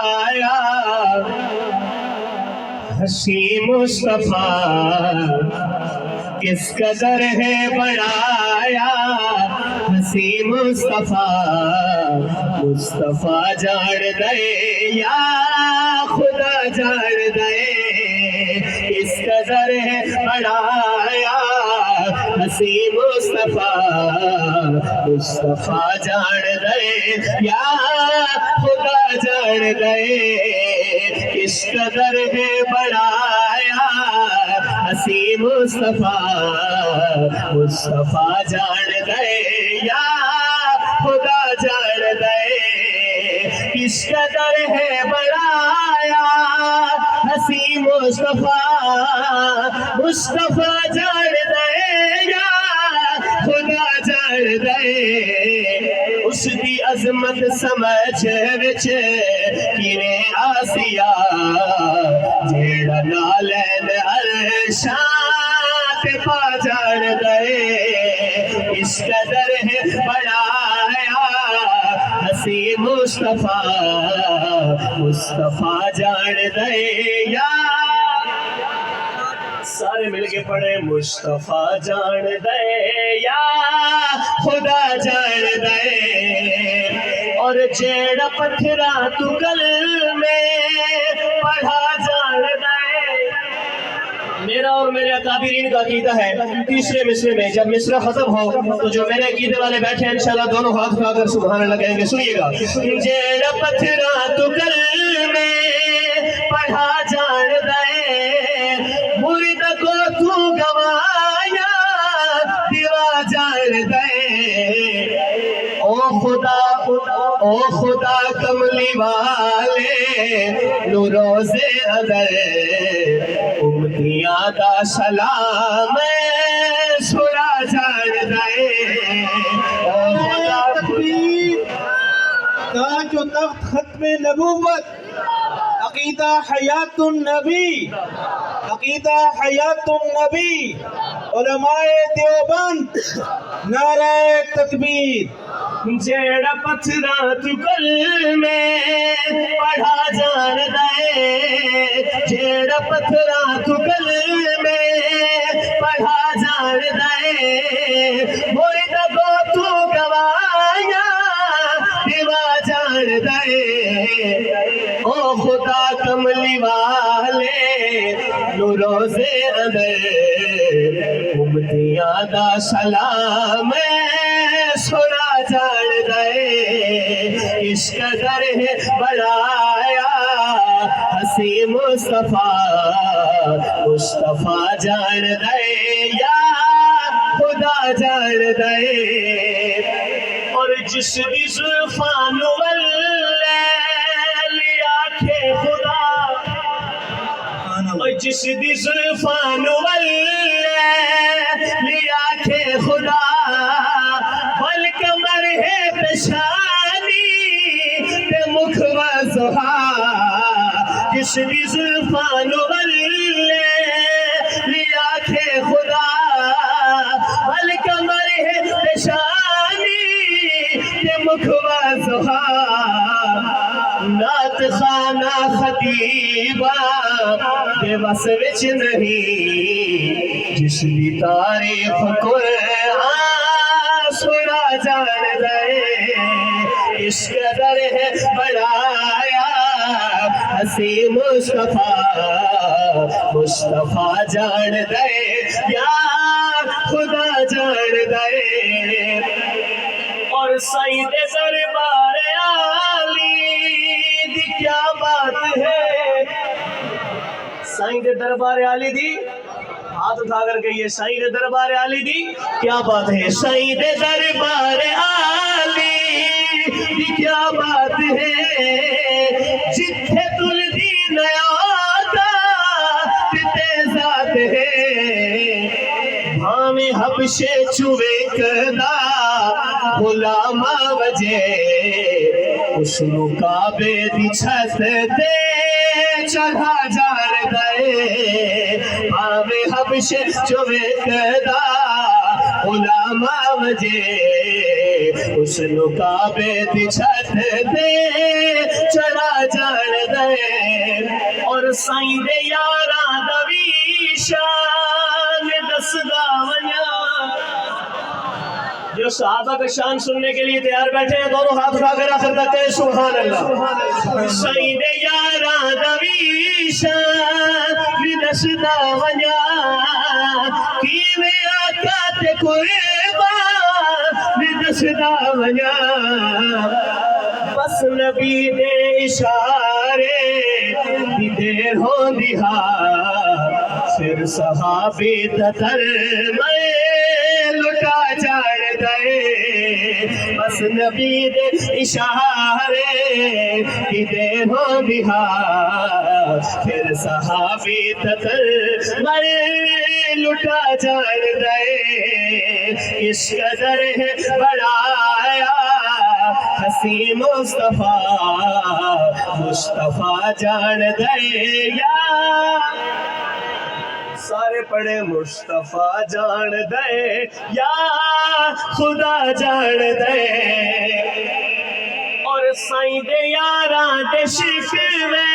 بڑھایا ہنسی مصطفیٰ کس قدر ہے بڑھایا ہنسی مصطفیٰ مصطفیٰ جان دے یا خدا جان دے کس قدر ہے بڑھایا ہنسی مصطفیٰ مصطفیٰ جان دے یا خدا جان دے کس قدر ہے بڑھایا ہنسی مصطفیٰ مصطفیٰ جان دے یا خدا جان دے کس قدر ہے بڑھایا ہنسی مصطفیٰ مصطفیٰ جان دے یا خدا جان دے اس دی عظمت سمجھ وچ کینے آسیا جیڑا نالین عرشاں تے پا جان دے اس قدر ہے بڑھایا ہنسی مصطفیٰ مصطفیٰ جان دے یا سارے مل کے پڑھے مصطفیٰ جان دے یا خدا جان دے اور جیڑا پتھرا تو گل میں پڑھا جان دے میرا اور میرے اکابرین کا عقیدہ ہے تیسرے مصرے میں جب مصرع ختم ہو تو جو میرے عقیدے والے بیٹھے ہیں انشاءاللہ دونوں ہاتھ اٹھا کر سبحان اللہ کہیں گے سنیے گا جیڑا پتھرا تو گل میں پڑھا جان دے مرید کو تو گوایا دیوا جان دے او خدا کملی والے نو روزے اندر امتیاں دا سلام سنا جان دے او خدا تکبیر تاج و تخت ختم نبوت عقیدہ حیات النبی عقیدہ حیات النبی علماء دیوبند نعرہ تکبیر جیڑا پتھرا تو گل میں پڑھا جان دے جیڑا پتھرا تو گل میں پڑھا جان دے مرید کو تو گوایا دیوا جان دے او خدا کملی والے نو روزے اندر امتیاں دا سلام سنا جان دے اس قدر ہے بڑھایا ہنسی مصطفیٰ مصطفیٰ جان دے یا خدا جان دے اور جس دی زلفان واللیل آنکھیں خدا اور جس دی زلفان واللیل آنکھیں خدا والکمر ہے پیشانی تے مکھ و زہا جس دی زلفان واللیل آنکھیں خدا والکمر ہے پیشانی تے مکھ و زہا نات خانہ خطیبہ دے بس وچ نہیں جس دی تاریخ قرآن سنا جان دے اس قدر ہے بڑھایا ہنسی مصطفیٰ مصطفیٰ جان دے یا خدا جان دے اور سعید دربار عالی دی کیا بات ہے سعید دربار عالی دی ہاتھ اٹھا کر کہیے سعید دربار عالی دی کیا بات ہے سعید دربار عالی دی کیا بات ہے جتھے تل دی نیا دا تے ذات ہے بھاویں حبشے چوے کدا غلام وجے اس نو کعبے دی چھت تے چڑھا جان دے بھاویں حبشے چوے کدا غلام وجے اس نو کعبے دی چھت تے چڑھا جان سائیں دے یاراں دا وی شان دسدا ونیا. جو صحابہ کا شان سننے کے لیے تیار بیٹھے ہیں دونوں ہاتھ اٹھا کر آخر تک کہیں سبحان اللہ. سائیں دے یاراں دا وی شان دسدا ونیا کیویں آقا تے قربان دسدا ونیا. بس نبی دے اشارے دی دیر ہوندی ہا پھر صحابی تتر میں لٹا جان دے. بس نبی دے اشارے دی دیر ہوندی ہا پھر صحابی تتر میں لٹا جان دے. اس قدر ہے بڑایا حسی مصطفیٰ مصطفیٰ جان دے یا سارے پڑھے مصطفیٰ جان دے یا خدا جان دے. اور سائیں دے یاراں دے شکوے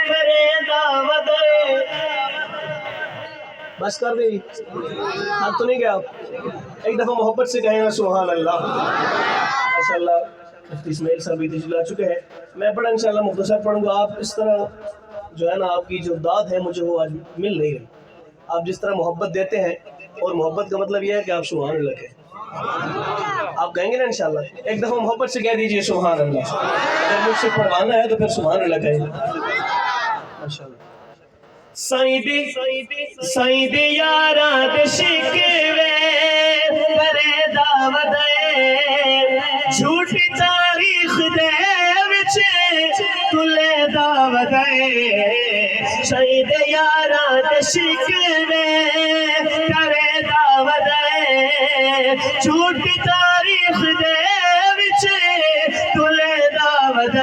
کرے دعوت. بس کر دی اب تو نہیں گیا. ایک دفعہ محبت سے کہیں گا سبحان اللہ. ماشاءاللہ مفتی اسماعیل صاحب بھی تشریف لا چکے ہیں. میں بڑا انشاءاللہ مختصر پڑھوں گا. آپ اس طرح جو ہے نا آپ کی جو داد ہے مجھے وہ آج مل نہیں رہی. آپ جس طرح محبت دیتے ہیں اور محبت کا مطلب یہ ہے کہ آپ سبحان اللہ کہیں. آپ کہیں گے نا انشاءاللہ. ایک دفعہ محبت سے کہہ دیجئے سبحان اللہ. اگر مجھ سے پڑھوانا ہے تو پھر سبحان اللہ کہیں. ماشاءاللہ. سائیں دے یاراں دے شکوے کرے دعوت. جھوٹی تاریخ دے وچ تلے دعوت. سائیں دے یاراں دے شکوے کرے دعوت. جھوٹی تاریخ دے وچ تلے دعوت.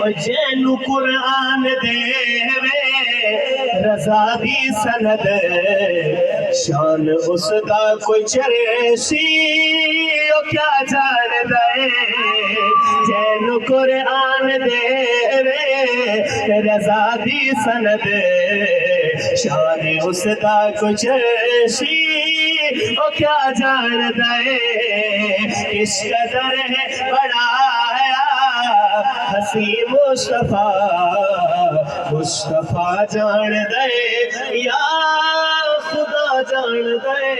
او جینو قرآن دے رضا دی سند شان اس دا کوئی چریسی او کیا جان دے. جینو قرآن دے رضا دی سند شان اس دا کوئی چریسی او کیا جان دے. اس قدر ہے بڑایا حسی مصطفیٰ مصطفیٰ جان دے یا خدا جان دے.